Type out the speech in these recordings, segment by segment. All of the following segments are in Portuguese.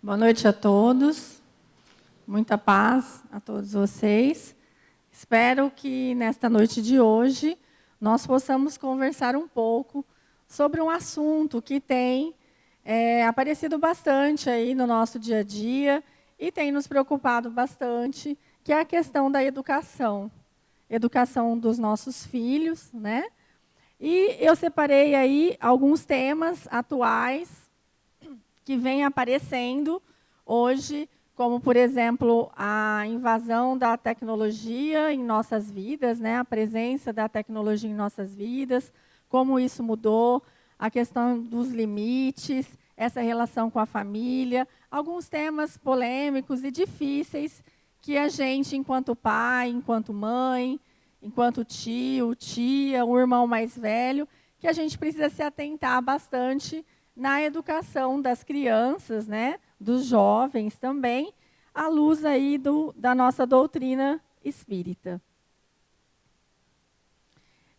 Boa noite a todos, muita paz a todos vocês. Espero que nesta noite de hoje nós possamos conversar um pouco sobre um assunto que tem aparecido bastante aí no nosso dia a dia e tem nos preocupado bastante, que é a questão da educação dos nossos filhos, né? E eu separei aí alguns temas atuais que vem aparecendo hoje, como, por exemplo, a invasão da tecnologia em nossas vidas, né? A presença da tecnologia em nossas vidas, como isso mudou, a questão dos limites, essa relação com a família, alguns temas polêmicos e difíceis que a gente, enquanto pai, enquanto mãe, enquanto tio, tia, um irmão mais velho, que a gente precisa se atentar bastante na educação das crianças, né, dos jovens também, à luz aí da nossa doutrina espírita.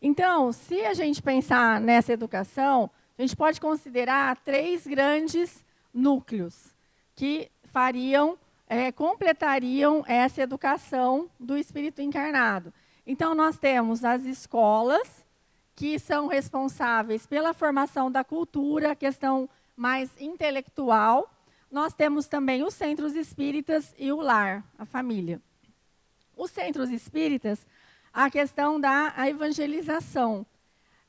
Então, se a gente pensar nessa educação, a gente pode considerar 3 grandes núcleos que completariam essa educação do espírito encarnado. Então, nós temos as escolas, que são responsáveis pela formação da cultura, a questão mais intelectual. Nós temos também os centros espíritas e o lar, a família. Os centros espíritas, a questão da evangelização,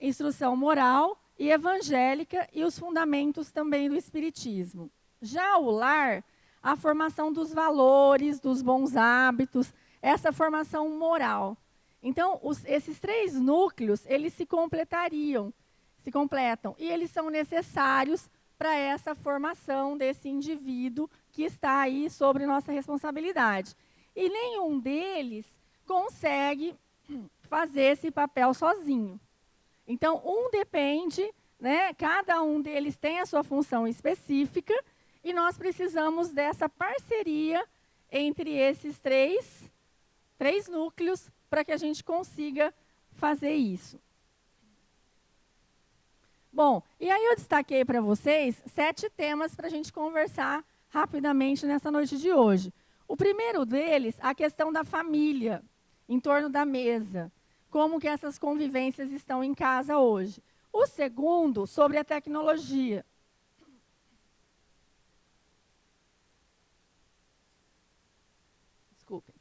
instrução moral e evangélica e os fundamentos também do espiritismo. Já o lar, a formação dos valores, dos bons hábitos, essa formação moral. Então, esses 3 núcleos, eles se completam, e eles são necessários para essa formação desse indivíduo que está aí sobre nossa responsabilidade. E nenhum deles consegue fazer esse papel sozinho. Então, um depende, né? Cada um deles tem a sua função específica, e nós precisamos dessa parceria entre esses três núcleos para que a gente consiga fazer isso. Bom, e aí eu destaquei para vocês 7 temas para a gente conversar rapidamente nessa noite de hoje. O primeiro deles, a questão da família, em torno da mesa. Como que essas convivências estão em casa hoje. O segundo, sobre a tecnologia. Desculpem.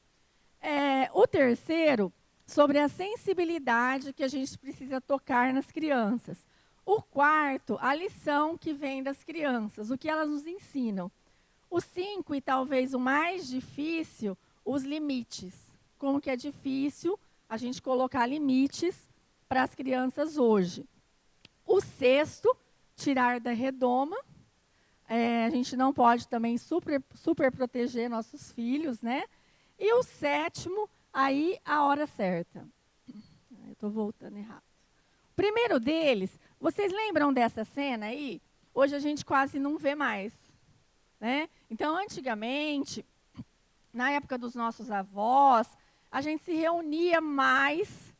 O terceiro, sobre a sensibilidade que a gente precisa tocar nas crianças. O quarto, a lição que vem das crianças, o que elas nos ensinam. O 5, e talvez o mais difícil, os limites. Como que é difícil a gente colocar limites para as crianças hoje. O 6º, tirar da redoma. A gente não pode também super proteger nossos filhos, né? E o 7º, aí a hora certa. Eu estou voltando errado. O primeiro deles, vocês lembram dessa cena aí? Hoje a gente quase não vê mais, né? Então, antigamente, na época dos nossos avós, a gente se reunia mais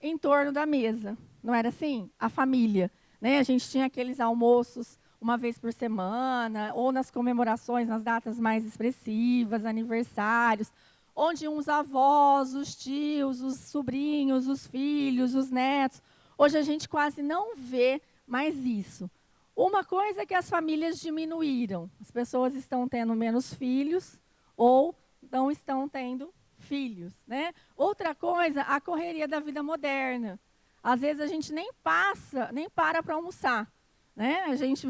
em torno da mesa. Não era assim? A família, né? A gente tinha aqueles almoços uma vez por semana, ou nas comemorações, nas datas mais expressivas, aniversários, onde os avós, os tios, os sobrinhos, os filhos, os netos. Hoje a gente quase não vê mais isso. Uma coisa é que as famílias diminuíram. As pessoas estão tendo menos filhos ou não estão tendo filhos, né? Outra coisa, a correria da vida moderna. Às vezes a gente nem para almoçar, né? A gente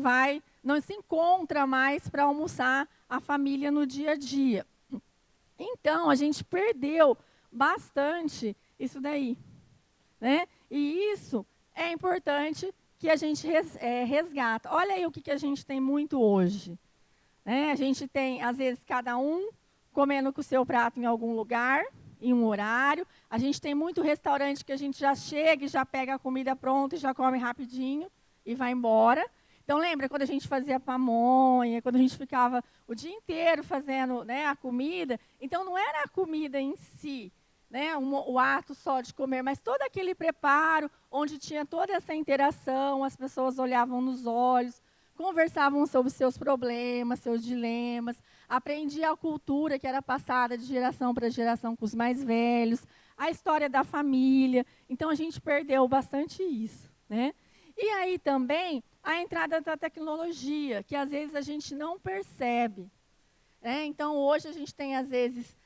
não se encontra mais para almoçar a família no dia a dia. Então, a gente perdeu bastante isso daí, né? E isso é importante que a gente resgata. Olha aí o que a gente tem muito hoje, né? A gente tem, às vezes, cada um comendo com o seu prato em algum lugar, em um horário. A gente tem muito restaurante que a gente já chega e já pega a comida pronta e já come rapidinho e vai embora. Então, lembra quando a gente fazia pamonha, quando a gente ficava o dia inteiro fazendo, né, a comida? Então, não era a comida em si, né, o ato só de comer, mas todo aquele preparo, onde tinha toda essa interação, as pessoas olhavam nos olhos, conversavam sobre seus problemas, seus dilemas, aprendia a cultura que era passada de geração para geração com os mais velhos, a história da família. Então, a gente perdeu bastante isso, né? E aí também a entrada da tecnologia, que às vezes a gente não percebe. Então, hoje a gente tem, às vezes,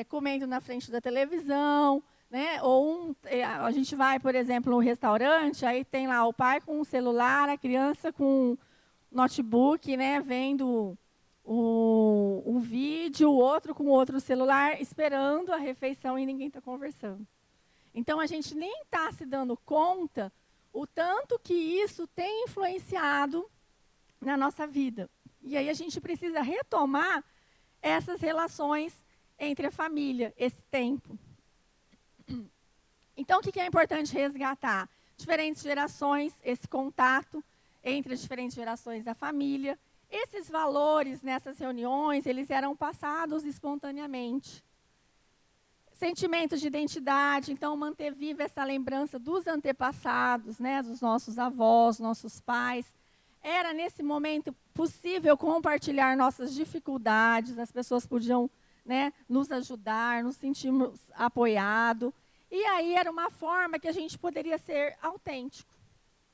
comendo na frente da televisão, né? Ou a gente vai, por exemplo, no restaurante, aí tem lá o pai com o celular, a criança com o notebook, né? Vendo um vídeo, o outro com outro celular, esperando a refeição e ninguém está conversando. Então, a gente nem está se dando conta o tanto que isso tem influenciado na nossa vida. E aí a gente precisa retomar essas relações entre a família, esse tempo. Então, o que é importante resgatar? Diferentes gerações, esse contato entre as diferentes gerações da família. Esses valores nessas reuniões, eles eram passados espontaneamente. Sentimentos de identidade, então manter viva essa lembrança dos antepassados, né, dos nossos avós, nossos pais. Era nesse momento possível compartilhar nossas dificuldades, as pessoas podiam, né, nos ajudar, nos sentirmos apoiados. E aí era uma forma que a gente poderia ser autêntico,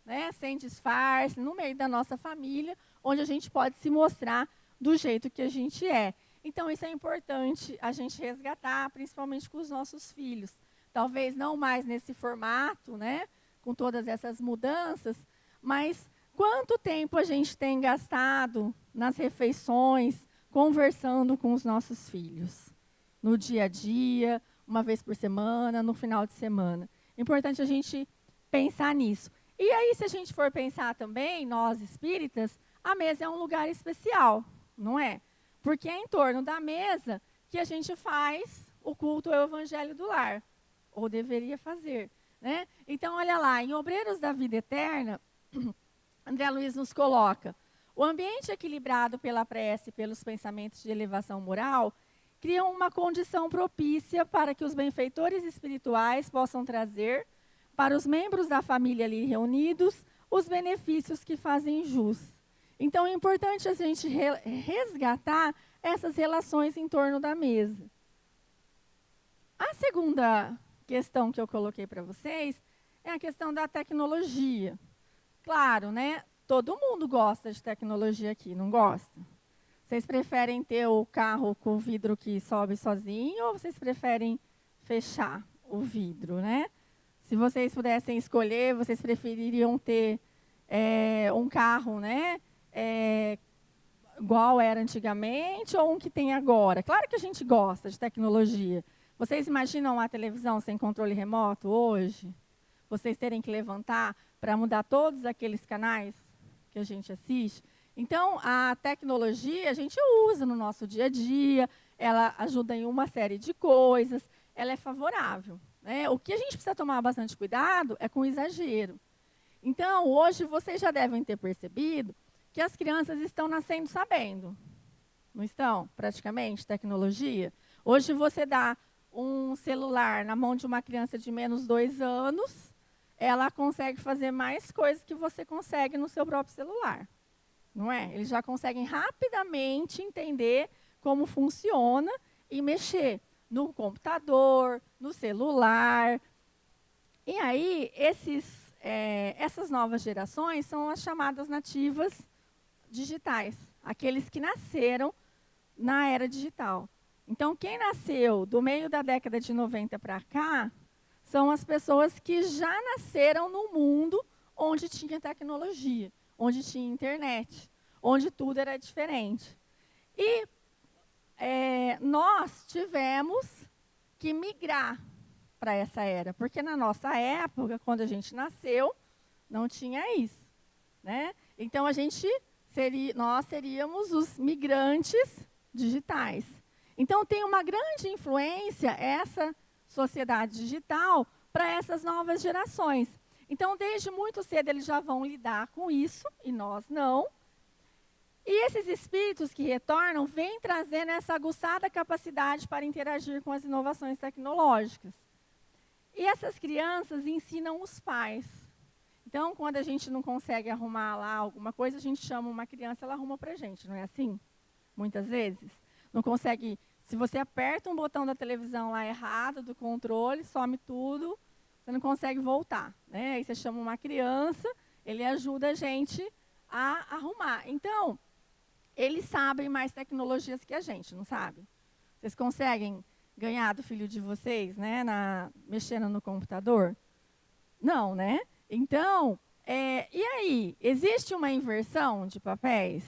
né, sem disfarce, no meio da nossa família, onde a gente pode se mostrar do jeito que a gente é. Então, isso é importante a gente resgatar, principalmente com os nossos filhos. Talvez não mais nesse formato, né, com todas essas mudanças, mas quanto tempo a gente tem gastado nas refeições, conversando com os nossos filhos? No dia a dia, uma vez por semana, no final de semana. É importante a gente pensar nisso. E aí, se a gente for pensar também, nós espíritas, a mesa é um lugar especial, não é? Porque é em torno da mesa que a gente faz o culto ao Evangelho do Lar, ou deveria fazer, né? Então, olha lá, em Obreiros da Vida Eterna, André Luiz nos coloca: o ambiente equilibrado pela prece e pelos pensamentos de elevação moral criam uma condição propícia para que os benfeitores espirituais possam trazer para os membros da família ali reunidos os benefícios que fazem jus. Então, é importante a gente resgatar essas relações em torno da mesa. A segunda questão que eu coloquei para vocês é a questão da tecnologia. Claro, né? Todo mundo gosta de tecnologia aqui, não gosta? Vocês preferem ter o carro com o vidro que sobe sozinho ou vocês preferem fechar o vidro, né? Se vocês pudessem escolher, vocês prefeririam ter um carro, né? Igual era antigamente ou um que tem agora? Claro que a gente gosta de tecnologia. Vocês imaginam a televisão sem controle remoto hoje? Vocês terem que levantar para mudar todos aqueles canais que a gente assiste? Então, a tecnologia a gente usa no nosso dia a dia, ela ajuda em uma série de coisas, ela é favorável, né? O que a gente precisa tomar bastante cuidado é com o exagero. Então, hoje vocês já devem ter percebido que as crianças estão nascendo sabendo. Não estão, praticamente, tecnologia? Hoje você dá um celular na mão de uma criança de menos 2 anos, ela consegue fazer mais coisas que você consegue no seu próprio celular. Não é? Eles já conseguem rapidamente entender como funciona e mexer no computador, no celular. E aí, essas novas gerações são as chamadas nativas digitais, aqueles que nasceram na era digital. Então, quem nasceu do meio da década de 90 para cá, são as pessoas que já nasceram no mundo onde tinha tecnologia, onde tinha internet, onde tudo era diferente. E nós tivemos que migrar para essa era, porque na nossa época, quando a gente nasceu, não tinha isso, né? Então, nós seríamos os migrantes digitais. Então, tem uma grande influência essa sociedade digital para essas novas gerações. Então, desde muito cedo, eles já vão lidar com isso, e nós não. E esses espíritos que retornam vêm trazendo essa aguçada capacidade para interagir com as inovações tecnológicas. E essas crianças ensinam os pais. Então, quando a gente não consegue arrumar lá alguma coisa, a gente chama uma criança, ela arruma para a gente, não é assim? Muitas vezes. Não consegue, se você aperta um botão da televisão lá errado, do controle, some tudo, você não consegue voltar, né? Aí você chama uma criança, ele ajuda a gente a arrumar. Então, eles sabem mais tecnologias que a gente, não sabe? Vocês conseguem ganhar do filho de vocês, né, mexendo no computador? Não, né? Então, e aí? Existe uma inversão de papéis?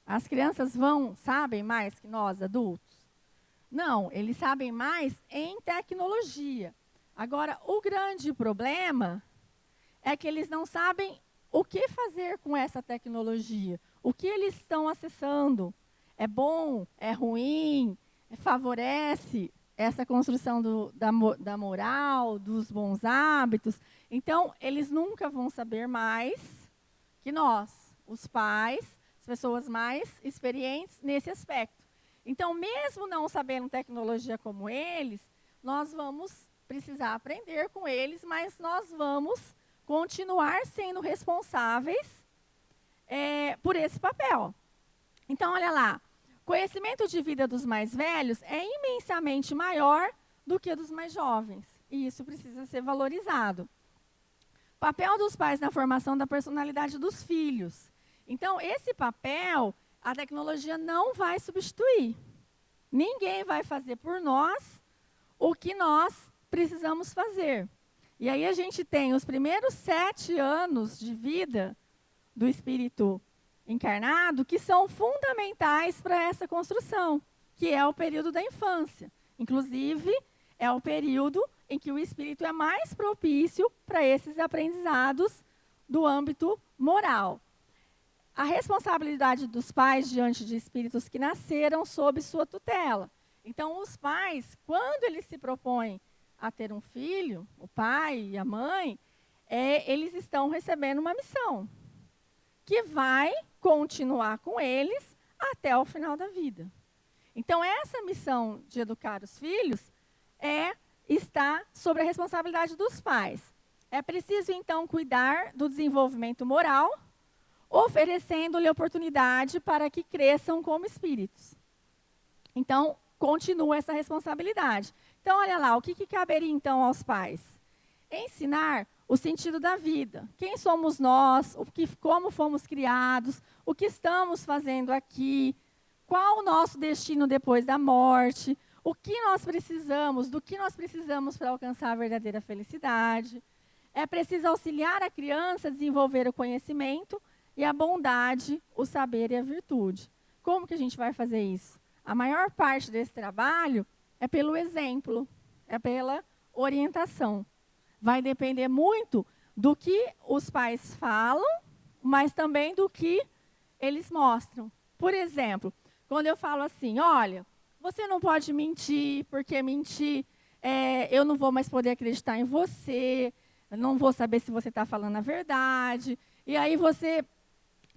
As crianças sabem mais que nós, adultos? Não, eles sabem mais em tecnologia. Agora, o grande problema é que eles não sabem o que fazer com essa tecnologia. O que eles estão acessando? É bom? É ruim? Favorece essa construção da moral, dos bons hábitos? Então, eles nunca vão saber mais que nós, os pais, as pessoas mais experientes nesse aspecto. Então, mesmo não sabendo tecnologia como eles, nós vamos precisar aprender com eles, mas nós vamos continuar sendo responsáveis por esse papel. Então, olha lá, conhecimento de vida dos mais velhos é imensamente maior do que dos mais jovens. E isso precisa ser valorizado. Papel dos pais na formação da personalidade dos filhos. Então, esse papel, a tecnologia não vai substituir. Ninguém vai fazer por nós o que nós precisamos fazer. E aí a gente tem os primeiros 7 anos de vida do espírito encarnado que são fundamentais para essa construção, que é o período da infância. Inclusive, é o período em que o espírito é mais propício para esses aprendizados do âmbito moral. A responsabilidade dos pais diante de espíritos que nasceram sob sua tutela. Então, os pais, quando eles se propõem a ter um filho, o pai e a mãe, eles estão recebendo uma missão que vai continuar com eles até o final da vida. Então, essa missão de educar os filhos está sobre a responsabilidade dos pais. É preciso, então, cuidar do desenvolvimento moral, oferecendo-lhe oportunidade para que cresçam como espíritos. Então, continua essa responsabilidade. Então, olha lá, o que caberia, então, aos pais? Ensinar o sentido da vida. Quem somos nós, como fomos criados, o que estamos fazendo aqui, qual o nosso destino depois da morte, o que nós precisamos, do que nós precisamos para alcançar a verdadeira felicidade. É preciso auxiliar a criança a desenvolver o conhecimento e a bondade, o saber e a virtude. Como que a gente vai fazer isso? A maior parte desse trabalho é pelo exemplo, é pela orientação. Vai depender muito do que os pais falam, mas também do que eles mostram. Por exemplo, quando eu falo assim, olha, você não pode mentir, porque mentir, eu não vou mais poder acreditar em você, eu não vou saber se você está falando a verdade, e aí você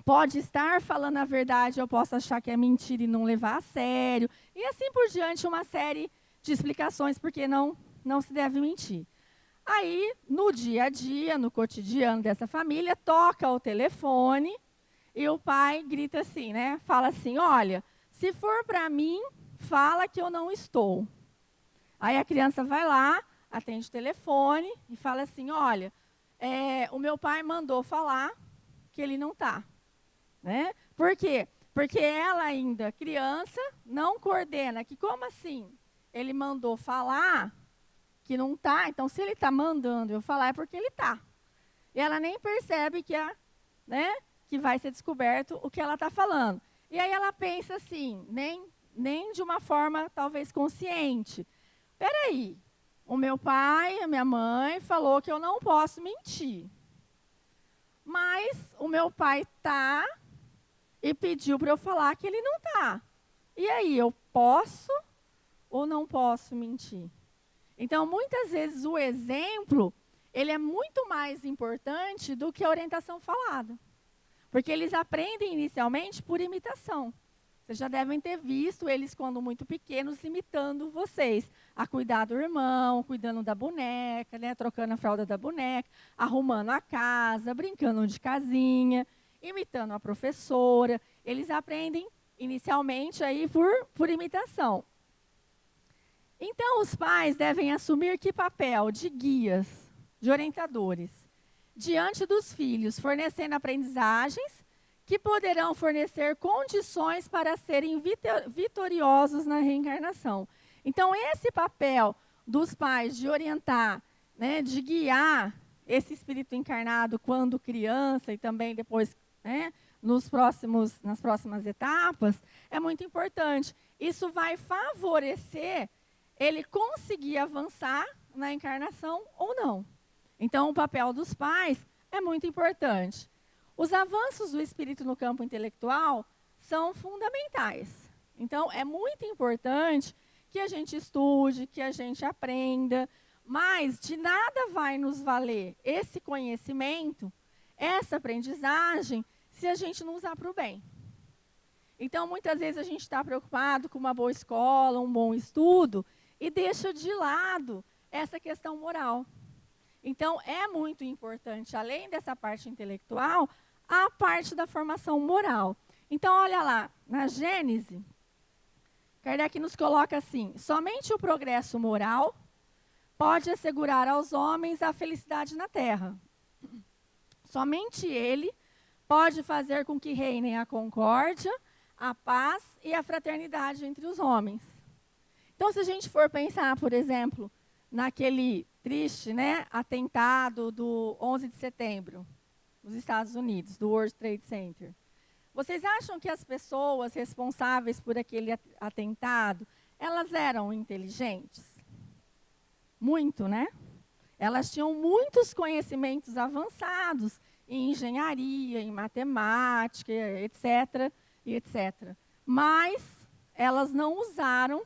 pode estar falando a verdade, eu posso achar que é mentira e não levar a sério, e assim por diante, uma série de explicações porque não se deve mentir. Aí, no dia a dia, no cotidiano dessa família, toca o telefone e o pai grita assim, né? Fala assim, olha, se for para mim, fala que eu não estou. Aí a criança vai lá, atende o telefone e fala assim, olha, o meu pai mandou falar que ele não está. Né? Por quê? Porque ela ainda, criança, não coordena. Que como assim? Ele mandou falar que não está, então se ele está mandando eu falar é porque ele está. E ela nem percebe que vai ser descoberto o que ela está falando. E aí ela pensa assim, nem de uma forma talvez consciente. Espera aí, o meu pai, a minha mãe falou que eu não posso mentir. Mas o meu pai está e pediu para eu falar que ele não está. E aí, eu posso ou não posso mentir? Então, muitas vezes, o exemplo, ele é muito mais importante do que a orientação falada. Porque eles aprendem inicialmente por imitação. Vocês já devem ter visto eles, quando muito pequenos, imitando vocês. A cuidar do irmão, cuidando da boneca, né, trocando a fralda da boneca, arrumando a casa, brincando de casinha, imitando a professora. Eles aprendem inicialmente aí por imitação. Então, os pais devem assumir que papel? De guias, de orientadores, diante dos filhos, fornecendo aprendizagens que poderão fornecer condições para serem vitoriosos na reencarnação. Então, esse papel dos pais de orientar, né, de guiar esse espírito encarnado quando criança e também depois, né, nas próximas etapas, é muito importante. Isso vai favorecer ele conseguir avançar na encarnação ou não. Então, o papel dos pais é muito importante. Os avanços do espírito no campo intelectual são fundamentais. Então, é muito importante que a gente estude, que a gente aprenda, mas de nada vai nos valer esse conhecimento, essa aprendizagem, se a gente não usar para o bem. Então, muitas vezes a gente está preocupado com uma boa escola, um bom estudo, e deixa de lado essa questão moral. Então, é muito importante, além dessa parte intelectual, a parte da formação moral. Então, olha lá, na Gênese, Kardec nos coloca assim: somente o progresso moral pode assegurar aos homens a felicidade na terra. Somente ele pode fazer com que reinem a concórdia, a paz e a fraternidade entre os homens. Então, se a gente for pensar, por exemplo, naquele triste, né, atentado do 11 de setembro, nos Estados Unidos, do World Trade Center. Vocês acham que as pessoas responsáveis por aquele atentado, elas eram inteligentes? Muito, né? Elas tinham muitos conhecimentos avançados em engenharia, em matemática, etc, etc. Mas elas não usaram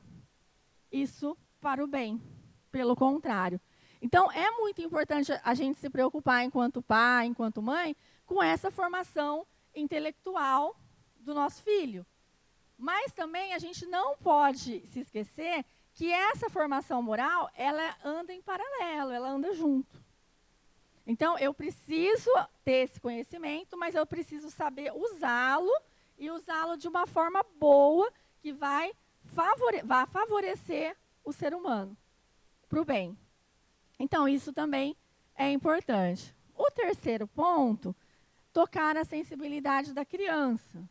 isso para o bem, pelo contrário. Então, é muito importante a gente se preocupar, enquanto pai, enquanto mãe, com essa formação intelectual do nosso filho. Mas também a gente não pode se esquecer que essa formação moral, ela anda em paralelo, ela anda junto. Então, eu preciso ter esse conhecimento, mas eu preciso saber usá-lo e usá-lo de uma forma boa, que vai favorecer o ser humano para o bem. Então, isso também é importante. O terceiro ponto, tocar a sensibilidade da criança.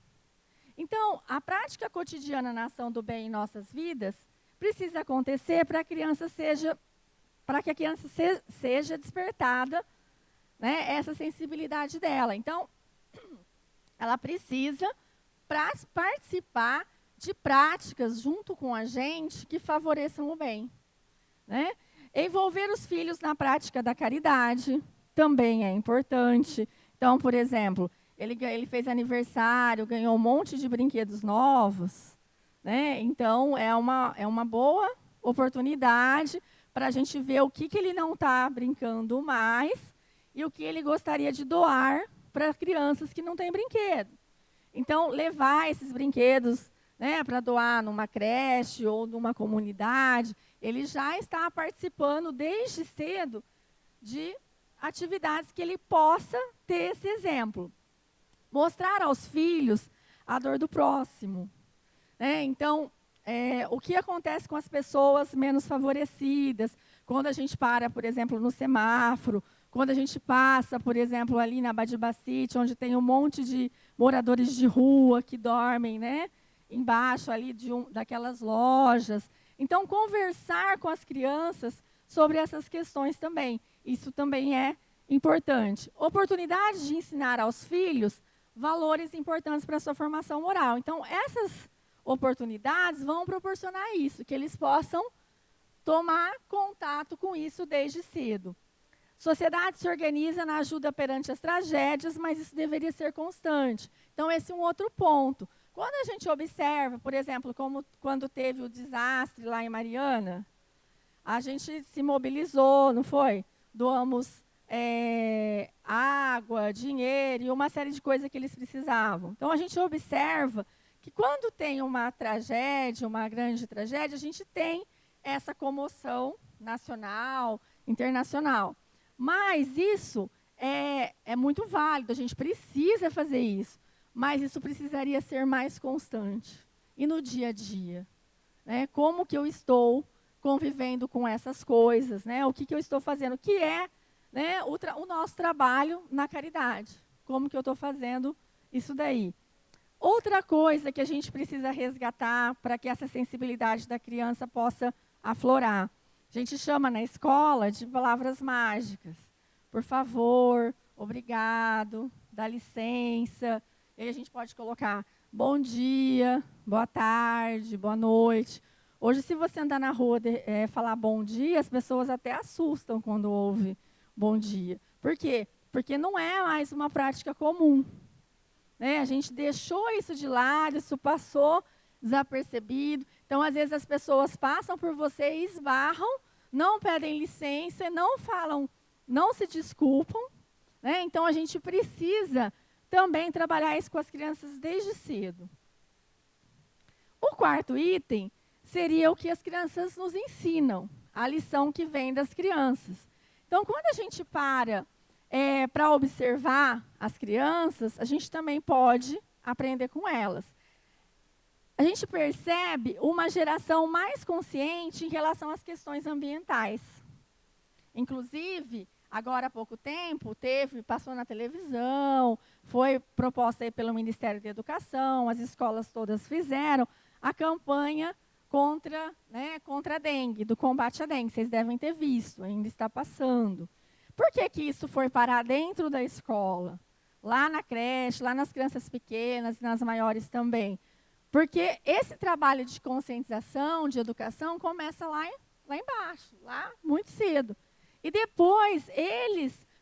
Então, a prática cotidiana na ação do bem em nossas vidas precisa acontecer para que a criança seja despertada, né, essa sensibilidade dela. Então, ela precisa participar de práticas junto com a gente que favoreçam o bem, né? Envolver os filhos na prática da caridade também é importante. Então, por exemplo, ele fez aniversário, ganhou um monte de brinquedos novos, né? Então, é uma boa oportunidade para a gente ver o que ele não está brincando mais e o que ele gostaria de doar para crianças que não têm brinquedo. Então, levar esses brinquedos, né, para doar numa creche ou numa comunidade, ele já está participando desde cedo de atividades que ele possa ter esse exemplo. Mostrar aos filhos a dor do próximo, né? Então, o que acontece com as pessoas menos favorecidas, quando a gente para, por exemplo, no semáforo, quando a gente passa, por exemplo, ali na Badibacite, onde tem um monte de moradores de rua que dormem, né, embaixo ali daquelas lojas. Então, conversar com as crianças sobre essas questões também. Isso também é importante. Oportunidade de ensinar aos filhos valores importantes para a sua formação moral. Então, essas oportunidades vão proporcionar isso, que eles possam tomar contato com isso desde cedo. Sociedade se organiza na ajuda perante as tragédias, mas isso deveria ser constante. Então, esse é um outro ponto. Quando a gente observa, por exemplo, como quando teve o desastre lá em Mariana, a gente se mobilizou, não foi? Doamos água, dinheiro e uma série de coisas que eles precisavam. Então, a gente observa que quando tem uma tragédia, uma grande tragédia, a gente tem essa comoção nacional, internacional. Mas isso é muito válido, a gente precisa fazer isso, mas isso precisaria ser mais constante. E no dia a dia? Né? Como que eu estou convivendo com essas coisas? Né? O que eu estou fazendo? Que é, né, o nosso trabalho na caridade. Como que eu estou fazendo isso daí? Outra coisa que a gente precisa resgatar para que essa sensibilidade da criança possa aflorar. A gente chama na escola de palavras mágicas. Por favor, obrigado, dá licença. E aí a gente pode colocar bom dia, boa tarde, boa noite. Hoje, se você andar na rua falar bom dia, as pessoas até assustam quando ouvem bom dia. Por quê? Porque não é mais uma prática comum. Né? A gente deixou isso de lado, isso passou desapercebido. Então, às vezes, as pessoas passam por você e esbarram, não pedem licença, não falam, não se desculpam. Né? Então, a gente precisa também trabalhar isso com as crianças desde cedo. O quarto item seria o que as crianças nos ensinam, a lição que vem das crianças. Então, quando a gente para observar as crianças, a gente também pode aprender com elas. A gente percebe uma geração mais consciente em relação às questões ambientais. Inclusive, agora há pouco tempo, passou na televisão, foi proposta aí pelo Ministério da Educação, as escolas todas fizeram a campanha contra a dengue, do combate à dengue. Vocês devem ter visto, ainda está passando. Por que isso foi parar dentro da escola? Lá na creche, lá nas crianças pequenas, nas maiores também. Porque esse trabalho de conscientização, de educação, começa lá embaixo, lá muito cedo. E depois,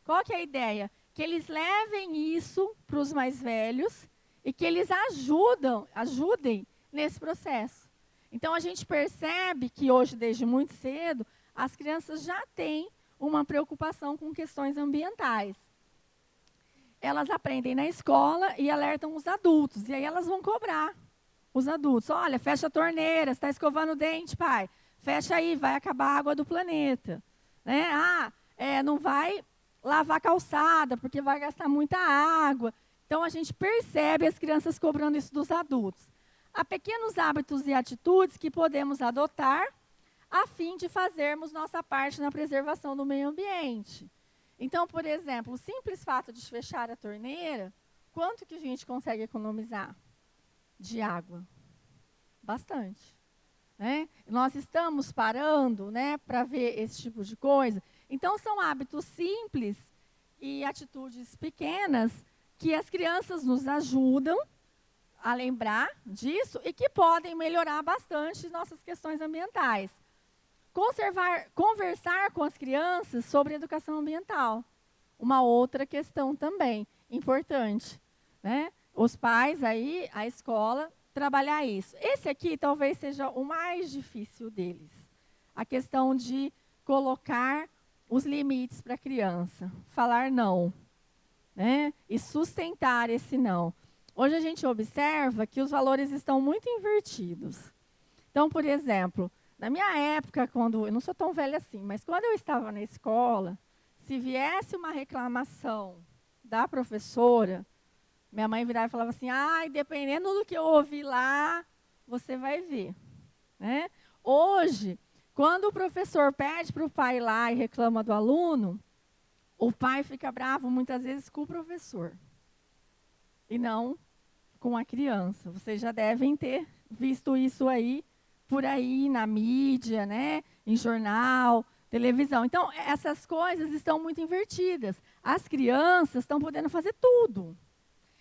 qual que é a ideia? Que eles levem isso para os mais velhos e que eles ajudem nesse processo. Então, a gente percebe que hoje, desde muito cedo, as crianças já têm uma preocupação com questões ambientais. Elas aprendem na escola e alertam os adultos. E aí elas vão cobrar os adultos. Olha, fecha a torneira, você está escovando o dente, pai. Fecha aí, vai acabar a água do planeta. Né? Não vai lavar a calçada, porque vai gastar muita água. Então, a gente percebe as crianças cobrando isso dos adultos. Há pequenos hábitos e atitudes que podemos adotar a fim de fazermos nossa parte na preservação do meio ambiente. Então, por exemplo, o simples fato de fechar a torneira, quanto que a gente consegue economizar de água? Bastante. Né? Nós estamos parando, né, para ver esse tipo de coisa. Então, são hábitos simples e atitudes pequenas que as crianças nos ajudam a lembrar disso e que podem melhorar bastante nossas questões ambientais. Conversar com as crianças sobre educação ambiental. Uma outra questão também importante. Né? Os pais, aí, a escola, trabalhar isso. Esse aqui talvez seja o mais difícil deles. A questão de colocar os limites para a criança. Falar não. Né? E sustentar esse não. Hoje a gente observa que os valores estão muito invertidos. Então, por exemplo, na minha época, eu não sou tão velha assim, mas quando eu estava na escola, se viesse uma reclamação da professora, minha mãe virava e falava assim, dependendo do que eu ouvi lá, você vai ver. Né? Hoje, quando o professor pede para o pai ir lá e reclama do aluno, o pai fica bravo muitas vezes com o professor. E não com a criança. Vocês já devem ter visto isso aí, por aí, na mídia, né? Em jornal, televisão. Então, essas coisas estão muito invertidas. As crianças estão podendo fazer tudo.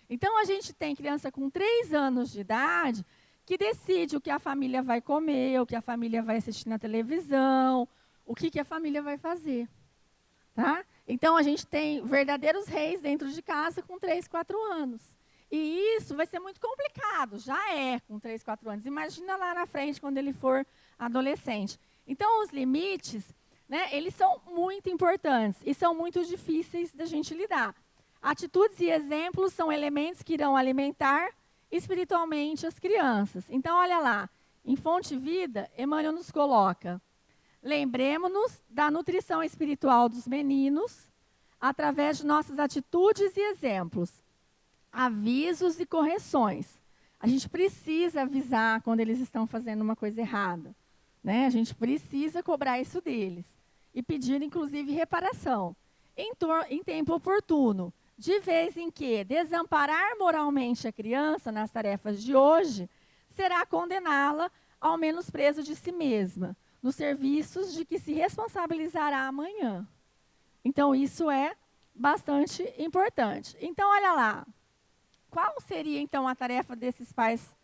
Então, a gente tem criança com 3 anos de idade que decide o que a família vai comer, o que a família vai assistir na televisão, o que a família vai fazer. Tá? Então, a gente tem verdadeiros reis dentro de casa com 3, 4 anos. E isso vai ser muito complicado, já é com 3, 4 anos. Imagina lá na frente, quando ele for adolescente. Então, os limites, né, eles são muito importantes e são muito difíceis da gente lidar. Atitudes e exemplos são elementos que irão alimentar espiritualmente as crianças. Então, olha lá, em Fonte Vida, Emmanuel nos coloca: lembremos-nos da nutrição espiritual dos meninos através de nossas atitudes e exemplos, avisos e correções. A gente precisa avisar quando eles estão fazendo uma coisa errada, né? A gente precisa cobrar isso deles e pedir, inclusive, reparação em tempo oportuno. De vez em que desamparar moralmente a criança nas tarefas de hoje será condená-la ao menosprezo de si mesma, nos serviços de que se responsabilizará amanhã. Então, isso é bastante importante. Então, olha lá. Qual seria, então, a tarefa desses pais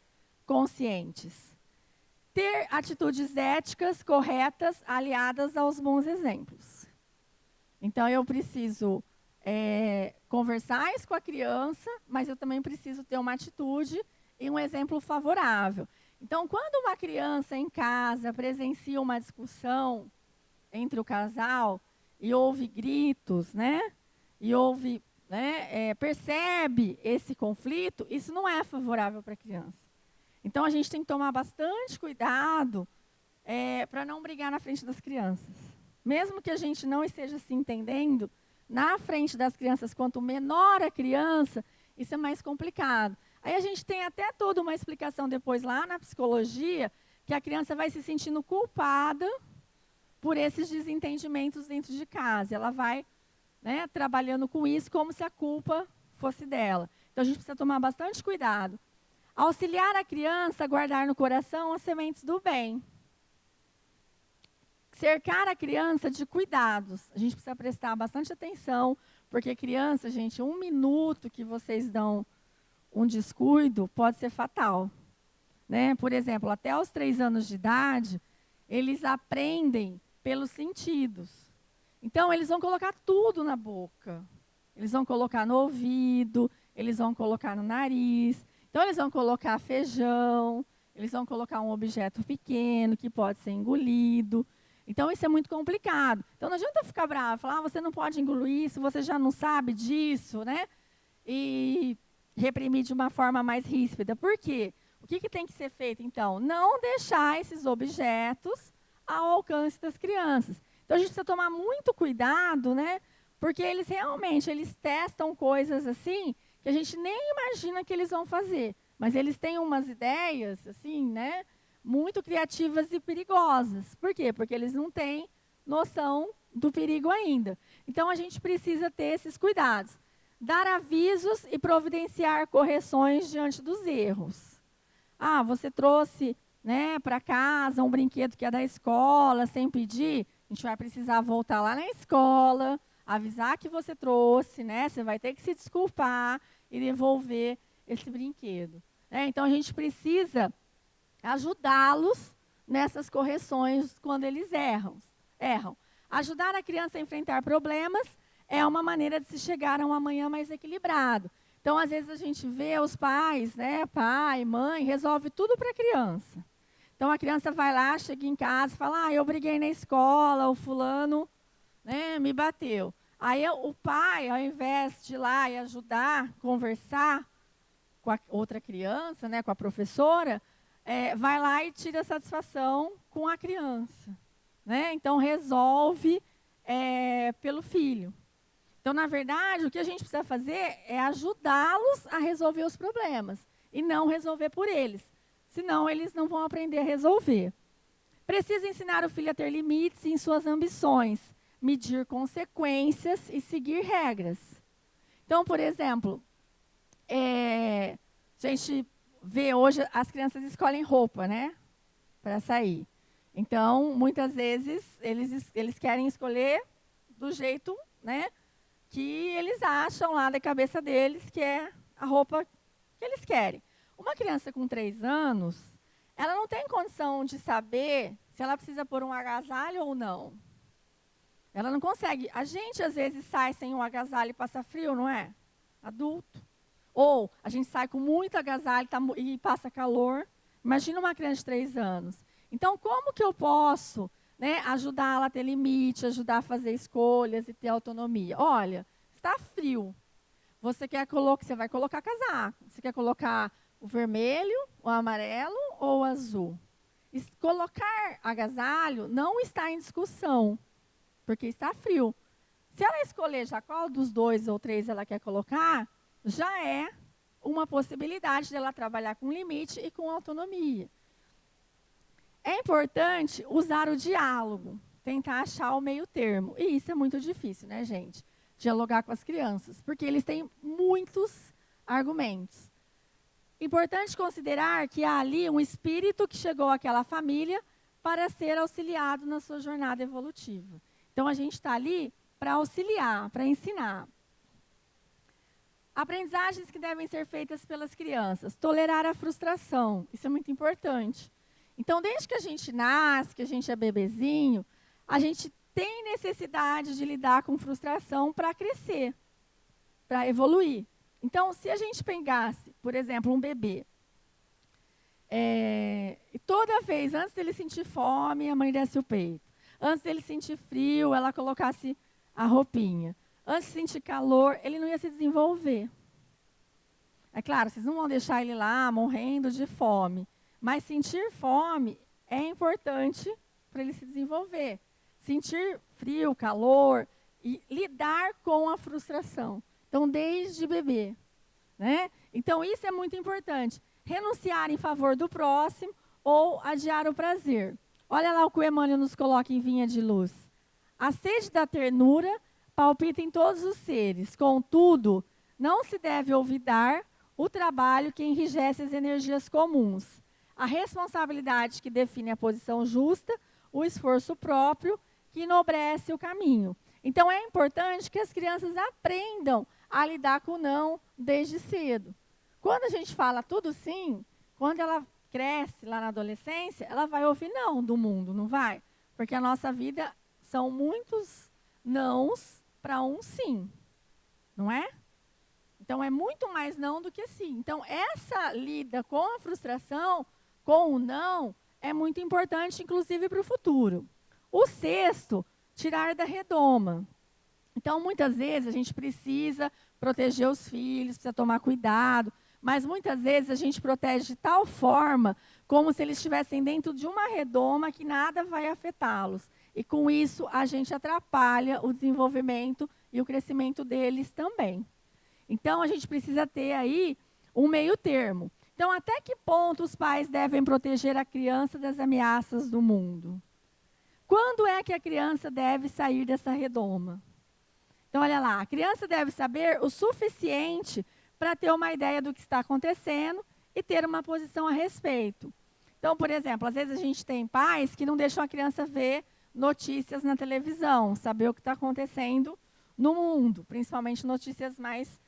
conscientes? Ter atitudes éticas corretas aliadas aos bons exemplos. Então, eu preciso conversar isso com a criança, mas eu também preciso ter uma atitude e um exemplo favorável. Então, quando uma criança em casa presencia uma discussão entre o casal e ouve gritos, né? E ouve, né, percebe esse conflito, isso não é favorável para a criança. Então, a gente tem que tomar bastante cuidado para não brigar na frente das crianças. Mesmo que a gente não esteja se entendendo, na frente das crianças, quanto menor a criança, isso é mais complicado. Aí a gente tem até toda uma explicação depois lá na psicologia, que a criança vai se sentindo culpada por esses desentendimentos dentro de casa. Ela vai, né, trabalhando com isso como se a culpa fosse dela. Então, a gente precisa tomar bastante cuidado. Auxiliar a criança a guardar no coração as sementes do bem. Cercar a criança de cuidados. A gente precisa prestar bastante atenção, porque criança, gente, 1 minuto que vocês dão um descuido pode ser fatal, né? Por exemplo, até aos 3 anos de idade, eles aprendem pelos sentidos. Então, eles vão colocar tudo na boca. Eles vão colocar no ouvido, eles vão colocar no nariz. Então, eles vão colocar feijão, eles vão colocar um objeto pequeno que pode ser engolido. Então, isso é muito complicado. Então, não adianta ficar bravo, falar, você não pode engolir isso, você já não sabe disso, né? E reprimir de uma forma mais ríspida. Por quê? O que tem que ser feito, então? Não deixar esses objetos ao alcance das crianças. Então, a gente precisa tomar muito cuidado, né? Porque eles realmente, testam coisas assim, que a gente nem imagina que eles vão fazer. Mas eles têm umas ideias, assim, né? Muito criativas e perigosas. Por quê? Porque eles não têm noção do perigo ainda. Então, a gente precisa ter esses cuidados. Dar avisos e providenciar correções diante dos erros. Ah, você trouxe, né, para casa um brinquedo que é da escola, sem pedir, a gente vai precisar voltar lá na escola, avisar que você trouxe, né? Você vai ter que se desculpar e devolver esse brinquedo. Então, a gente precisa ajudá-los nessas correções quando eles erram. Ajudar a criança a enfrentar problemas é uma maneira de se chegar a um amanhã mais equilibrado. Então, às vezes, a gente vê os pais, né, pai, mãe, resolve tudo para a criança. Então, a criança vai lá, chega em casa e fala, eu briguei na escola, o fulano, né, me bateu. Aí, o pai, ao invés de ir lá e ajudar, conversar com a outra criança, né, com a professora, vai lá e tira satisfação com a criança. Né? Então, resolve pelo filho. Então, na verdade, o que a gente precisa fazer é ajudá-los a resolver os problemas e não resolver por eles. Senão, eles não vão aprender a resolver. Precisa ensinar o filho a ter limites em suas ambições, medir consequências e seguir regras. Então, por exemplo, a gente vê hoje as crianças escolhem roupa, né, para sair. Então, muitas vezes, eles querem escolher do jeito, né, que eles acham lá da cabeça deles que é a roupa que eles querem. Uma criança com 3 anos, ela não tem condição de saber se ela precisa pôr um agasalho ou não. Ela não consegue. A gente, às vezes, sai sem um agasalho e passa frio, não é? Adulto. Ou a gente sai com muito agasalho e passa calor. Imagina uma criança de 3 anos. Então, como que eu posso, né, ajudá-la a ter limite, ajudar a fazer escolhas e ter autonomia? Olha, está frio. Você vai colocar casaco. Você quer colocar O vermelho, o amarelo ou o azul? Colocar agasalho não está em discussão, porque está frio. Se ela escolher já qual dos 2 ou 3 ela quer colocar, já é uma possibilidade dela trabalhar com limite e com autonomia. É importante usar o diálogo, tentar achar o meio termo. E isso é muito difícil, né, gente? Dialogar com as crianças, porque eles têm muitos argumentos. Importante considerar que há ali um espírito que chegou àquela família para ser auxiliado na sua jornada evolutiva. Então, a gente está ali para auxiliar, para ensinar. Aprendizagens que devem ser feitas pelas crianças. Tolerar a frustração, isso é muito importante. Então, desde que a gente nasce, que a gente é bebezinho, a gente tem necessidade de lidar com frustração para crescer, para evoluir. Então, se a gente pegasse, por exemplo, um bebê, toda vez, antes dele sentir fome, a mãe desse o peito. Antes dele sentir frio, ela colocasse a roupinha. Antes de sentir calor, ele não ia se desenvolver. É claro, vocês não vão deixar ele lá morrendo de fome. Mas sentir fome é importante para ele se desenvolver. Sentir frio, calor e lidar com a frustração. Então, desde bebê. Né? Então, isso é muito importante. Renunciar em favor do próximo ou adiar o prazer. Olha lá o que o Emmanuel nos coloca em Vinha de Luz. A sede da ternura palpita em todos os seres. Contudo, não se deve olvidar o trabalho que enrijece as energias comuns. A responsabilidade que define a posição justa, o esforço próprio que enobrece o caminho. Então, é importante que as crianças aprendam a lidar com o não desde cedo. Quando a gente fala tudo sim, quando ela cresce lá na adolescência, ela vai ouvir não do mundo, não vai? Porque a nossa vida são muitos nãos para um sim, não é? Então, é muito mais não do que sim. Então, essa lida com a frustração, com o não, é muito importante, inclusive para o futuro. O sexto, tirar da redoma. Então, muitas vezes, a gente precisa proteger os filhos, precisa tomar cuidado, mas muitas vezes a gente protege de tal forma como se eles estivessem dentro de uma redoma que nada vai afetá-los. E com isso, a gente atrapalha o desenvolvimento e o crescimento deles também. Então, a gente precisa ter aí um meio termo. Então, até que ponto os pais devem proteger a criança das ameaças do mundo? Quando é que a criança deve sair dessa redoma? Então, olha lá, a criança deve saber o suficiente para ter uma ideia do que está acontecendo e ter uma posição a respeito. Então, por exemplo, às vezes a gente tem pais que não deixam a criança ver notícias na televisão, saber o que está acontecendo no mundo, principalmente notícias mais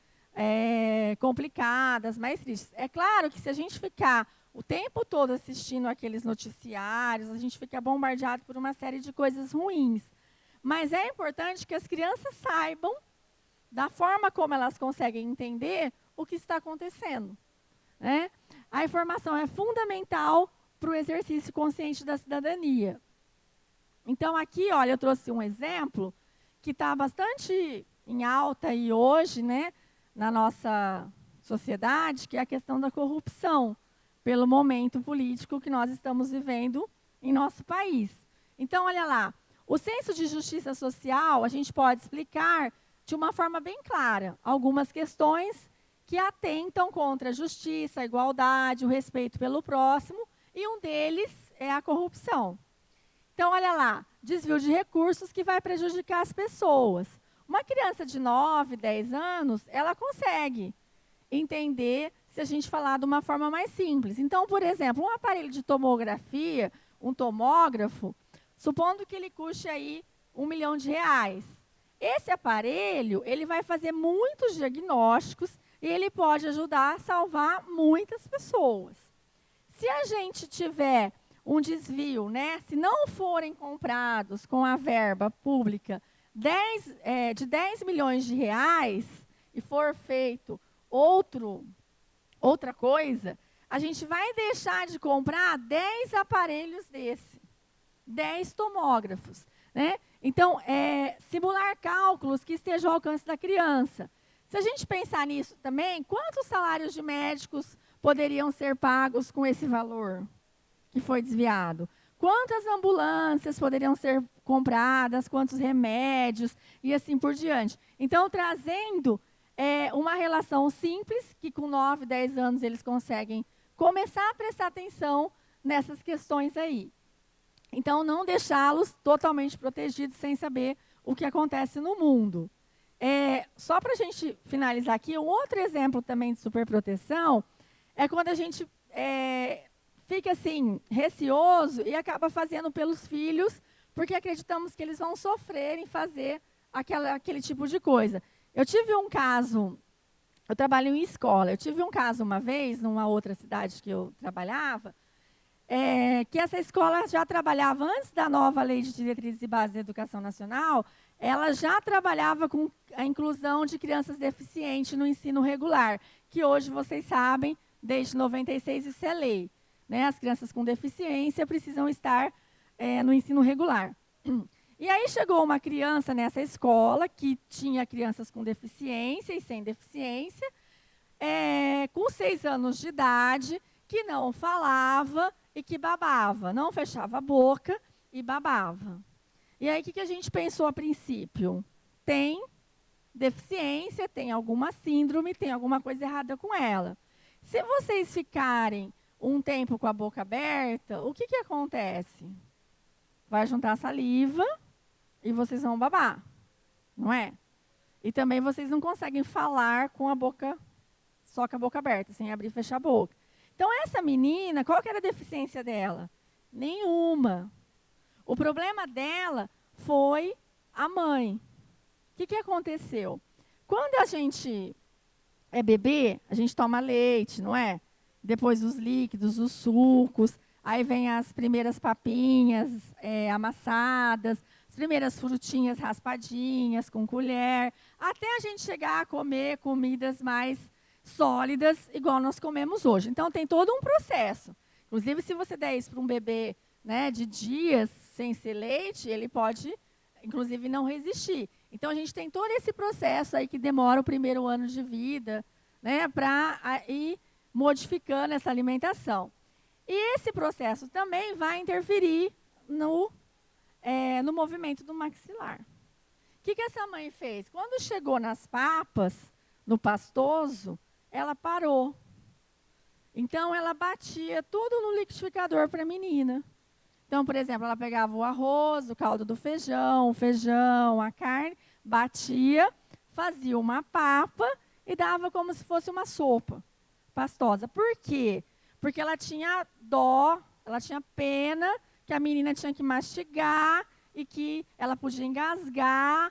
complicadas, mais tristes. É claro que se a gente ficar o tempo todo assistindo aqueles noticiários, a gente fica bombardeado por uma série de coisas ruins. Mas é importante que as crianças saibam, da forma como elas conseguem entender, o que está acontecendo. Né? A informação é fundamental para o exercício consciente da cidadania. Então, aqui, olha, eu trouxe um exemplo que está bastante em alta aí hoje, né, na nossa sociedade, que é a questão da corrupção, pelo momento político que nós estamos vivendo em nosso país. Então, olha lá, o senso de justiça social, a gente pode explicar de uma forma bem clara algumas questões que atentam contra a justiça, a igualdade, o respeito pelo próximo, e um deles é a corrupção. Então, olha lá, desvio de recursos que vai prejudicar as pessoas. Uma criança de 9, 10 anos, ela consegue entender se a gente falar de uma forma mais simples. Então, por exemplo, um aparelho de tomografia, um tomógrafo, supondo que ele custe aí R$1 milhão. Esse aparelho, ele vai fazer muitos diagnósticos e ele pode ajudar a salvar muitas pessoas. Se a gente tiver um desvio, né, se não forem comprados com a verba pública de 10 milhões de reais e for feito outra coisa, a gente vai deixar de comprar 10 aparelhos desse, 10 tomógrafos. Né? Então, simular cálculos que estejam ao alcance da criança. Se a gente pensar nisso também, quantos salários de médicos poderiam ser pagos com esse valor que foi desviado? Quantas ambulâncias poderiam ser compradas, quantos remédios e assim por diante. Então, trazendo uma relação simples, que com 9, 10 anos eles conseguem começar a prestar atenção nessas questões aí. Então, não deixá-los totalmente protegidos sem saber o que acontece no mundo. Só para a gente finalizar aqui, um outro exemplo também de superproteção é quando a gente fica assim, receoso e acaba fazendo pelos filhos, porque acreditamos que eles vão sofrer em fazer aquele tipo de coisa. Eu tive um caso, eu trabalho em escola, eu tive um caso uma vez, numa outra cidade que eu trabalhava, que essa escola já trabalhava, antes da nova Lei de Diretrizes e Bases da Educação Nacional, ela já trabalhava com a inclusão de crianças deficientes no ensino regular, que hoje vocês sabem, desde 96 isso é lei. Né? As crianças com deficiência precisam estar no ensino regular. E aí chegou uma criança nessa escola, que tinha crianças com deficiência e sem deficiência, com 6 anos de idade, que não falava e que babava, não fechava a boca e babava. E aí, o que a gente pensou a princípio? Tem deficiência, tem alguma síndrome, tem alguma coisa errada com ela. Se vocês ficarem um tempo com a boca aberta, o que acontece? Vai juntar saliva e vocês vão babar, não é? E também vocês não conseguem falar com a boca, só com a boca aberta, sem abrir e fechar a boca. Então, essa menina, qual que era a deficiência dela? Nenhuma. O problema dela foi a mãe. O que aconteceu? Quando a gente é bebê, a gente toma leite, não é? Depois os líquidos, os sucos, aí vem as primeiras papinhas amassadas, as primeiras frutinhas raspadinhas com colher, até a gente chegar a comer comidas mais sólidas, igual nós comemos hoje. Então, tem todo um processo. Inclusive, se você der isso para um bebê, né, de dias sem ser leite, ele pode, inclusive, não resistir. Então, a gente tem todo esse processo aí que demora o primeiro ano de vida, né, para ir modificando essa alimentação. E esse processo também vai interferir no movimento do maxilar. O que essa mãe fez? Quando chegou nas papas, no pastoso, ela parou. Então, ela batia tudo no liquidificador para a menina. Então, por exemplo, ela pegava o arroz, o caldo do feijão, a carne, batia, fazia uma papa e dava como se fosse uma sopa pastosa. Por quê? Porque ela tinha dó, ela tinha pena que a menina tinha que mastigar e que ela podia engasgar,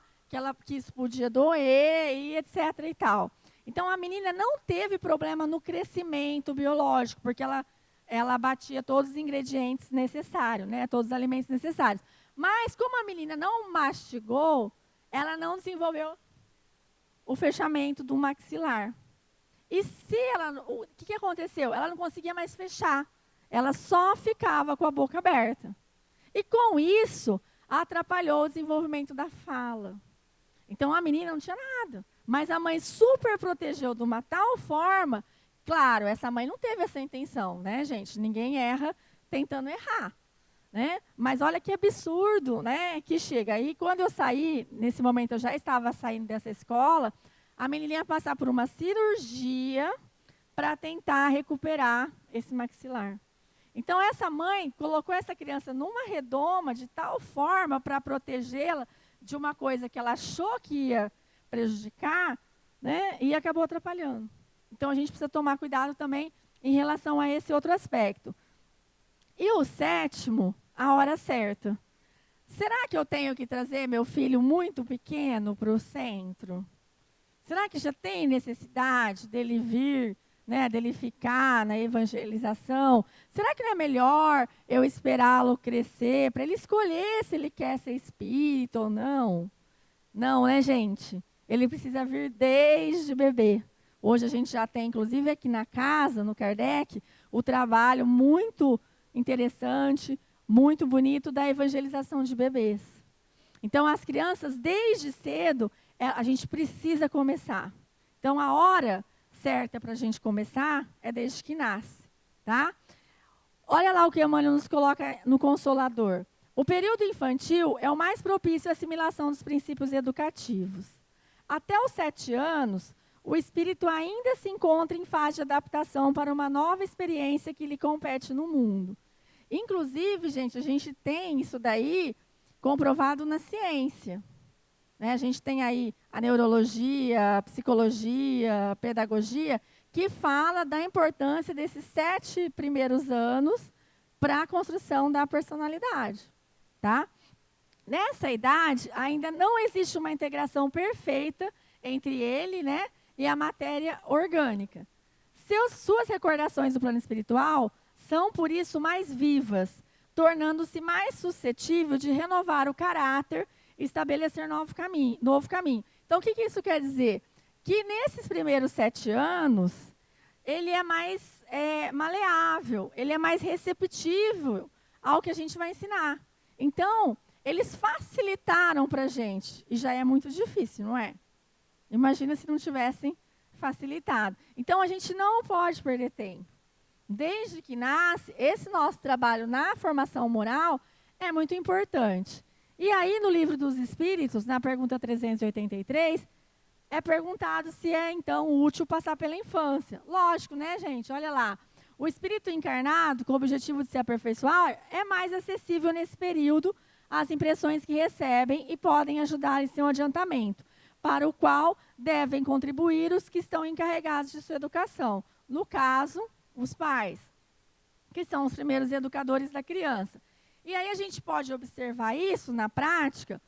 que isso podia doer e etc. e tal. Então, a menina não teve problema no crescimento biológico, porque ela batia todos os ingredientes necessários, né, todos os alimentos necessários. Mas, como a menina não mastigou, ela não desenvolveu o fechamento do maxilar. E o que aconteceu? Ela não conseguia mais fechar. Ela só ficava com a boca aberta. E, com isso, atrapalhou o desenvolvimento da fala. Então, a menina não tinha nada. Mas a mãe super protegeu de uma tal forma. Claro, essa mãe não teve essa intenção, né, gente? Ninguém erra tentando errar, né? Mas olha que absurdo, né, que chega. Aí, quando eu saí, nesse momento eu já estava saindo dessa escola, a menina ia passar por uma cirurgia para tentar recuperar esse maxilar. Então, essa mãe colocou essa criança numa redoma de tal forma para protegê-la de uma coisa que ela achou que ia prejudicar, né, e acabou atrapalhando. Então, a gente precisa tomar cuidado também em relação a esse outro aspecto. E o 7º, a hora certa. Será que eu tenho que trazer meu filho muito pequeno para o centro? Será que já tem necessidade dele vir, né, dele ficar na evangelização? Será que não é melhor eu esperá-lo crescer para ele escolher se ele quer ser espírita ou não? Não, né, gente? Ele precisa vir desde bebê. Hoje a gente já tem, inclusive aqui na casa, no Kardec, o trabalho muito interessante, muito bonito da evangelização de bebês. Então, as crianças, desde cedo, a gente precisa começar. Então, a hora certa para a gente começar é desde que nasce, tá? Olha lá o que Emmanuel nos coloca no Consolador. O período infantil é o mais propício à assimilação dos princípios educativos. Até os 7 anos, o espírito ainda se encontra em fase de adaptação para uma nova experiência que lhe compete no mundo. Inclusive, gente, a gente tem isso daí comprovado na ciência. Né? A gente tem aí a neurologia, a psicologia, a pedagogia, que fala da importância desses 7 primeiros anos para a construção da personalidade. Tá? Nessa idade, ainda não existe uma integração perfeita entre ele, né, e a matéria orgânica. Suas recordações do plano espiritual são, por isso, mais vivas, tornando-se mais suscetível de renovar o caráter e estabelecer novo caminho. Então, o que isso quer dizer? Que nesses primeiros 7 anos, ele é mais maleável, ele é mais receptivo ao que a gente vai ensinar. Então, eles facilitaram para a gente, e já é muito difícil, não é? Imagina se não tivessem facilitado. Então, a gente não pode perder tempo. Desde que nasce, esse nosso trabalho na formação moral é muito importante. E aí, no Livro dos Espíritos, na pergunta 383, é perguntado se é, então, útil passar pela infância. Lógico, né, gente? Olha lá. O espírito encarnado, com o objetivo de se aperfeiçoar, é mais acessível nesse período às impressões que recebem e podem ajudar em seu adiantamento, para o qual devem contribuir os que estão encarregados de sua educação. No caso, os pais, que são os primeiros educadores da criança. E aí a gente pode observar isso na prática,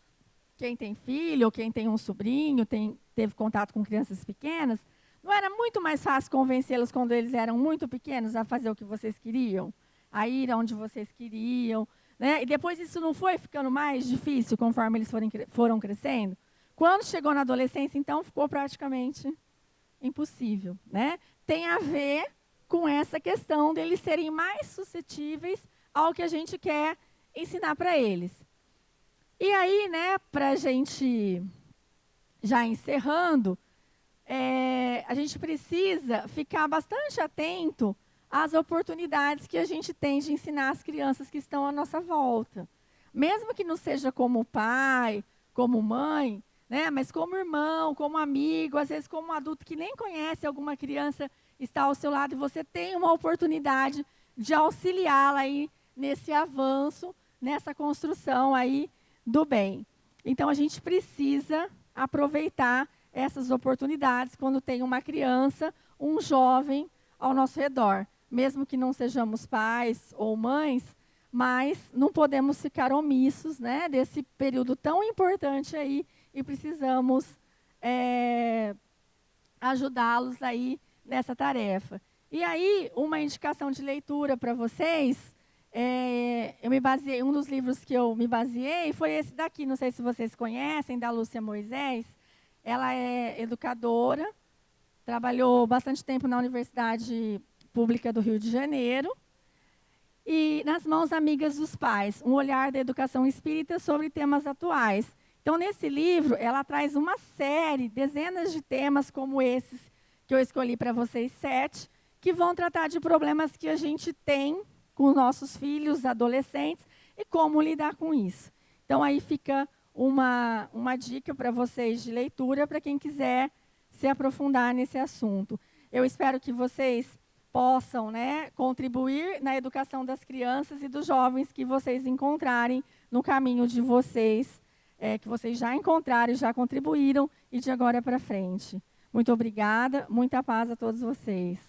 quem tem filho ou quem tem um sobrinho, teve contato com crianças pequenas, não era muito mais fácil convencê-los quando eles eram muito pequenos a fazer o que vocês queriam? A ir aonde vocês queriam? Né? E depois isso não foi ficando mais difícil conforme eles foram crescendo? Quando chegou na adolescência, então, ficou praticamente impossível. Né? Tem a ver com essa questão deles serem mais suscetíveis ao que a gente quer ensinar para eles. E aí, né, para a gente já encerrando, a gente precisa ficar bastante atento às oportunidades que a gente tem de ensinar as crianças que estão à nossa volta. Mesmo que não seja como pai, como mãe, né, mas como irmão, como amigo, às vezes como um adulto que nem conhece alguma criança está ao seu lado e você tem uma oportunidade de auxiliá-la aí nesse avanço, nessa construção aí do bem. Então, a gente precisa aproveitar essas oportunidades quando tem uma criança, um jovem ao nosso redor. Mesmo que não sejamos pais ou mães, mas não podemos ficar omissos, né, desse período tão importante aí e precisamos ajudá-los aí nessa tarefa. E aí, uma indicação de leitura para vocês, eu me baseei, um dos livros que eu me baseei foi esse daqui, não sei se vocês conhecem, da Lúcia Moisés. Ela é educadora, trabalhou bastante tempo na Universidade Pública do Rio de Janeiro. E Nas Mãos Amigas dos Pais, um olhar da educação espírita sobre temas atuais. Então, nesse livro, ela traz uma série, dezenas de temas como esses que eu escolhi para vocês 7, que vão tratar de problemas que a gente tem com nossos filhos, adolescentes, e como lidar com isso. Então, aí fica uma dica para vocês de leitura, para quem quiser se aprofundar nesse assunto. Eu espero que vocês possam, né, contribuir na educação das crianças e dos jovens que vocês encontrarem no caminho de vocês, que vocês já encontraram e já contribuíram, e de agora para frente. Muito obrigada, muita paz a todos vocês.